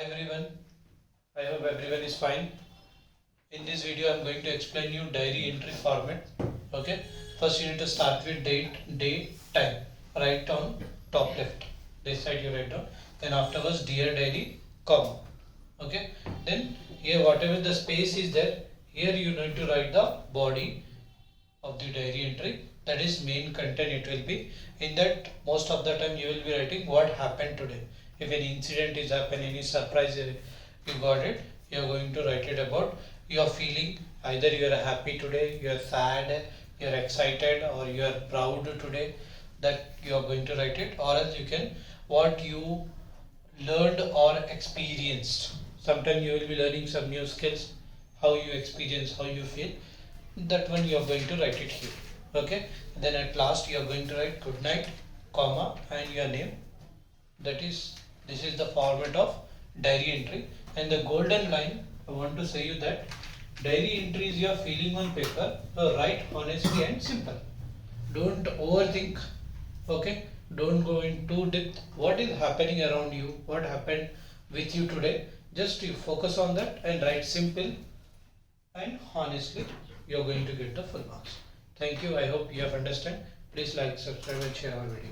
Hi everyone, I hope everyone is fine. In this video I am going to explain you diary entry format. Okay, first you need to start with date, day, time. Write on top left. This side you write down. Then afterwards dear diary, comma. Okay, then here whatever the space is there, here you need to write the body of the diary entry, that is main content. It will be in that most of the time you will be writing what happened today. If any incident is happened, any surprise you got it, you are going to write it about your feeling. Either you are happy today, you are sad, you are excited, or you are proud today, that you are going to write it. Or else you can what you learned or experienced. Sometimes you will be learning some new skills, how you experience, how you feel, that one you are going to write it here. Okay, then at last you are going to write good night, comma, and your name. That is, this is the format of diary entry. And the golden line, I want to say you that diary entry is your feeling on paper. So write honestly and simple. Don't overthink. Okay, don't go in too depth. What is happening around you, what happened with you today, just you focus on that and write simple and honestly. You are going to get the full marks. Thank you. I hope you have understand. Please like, subscribe and share our video.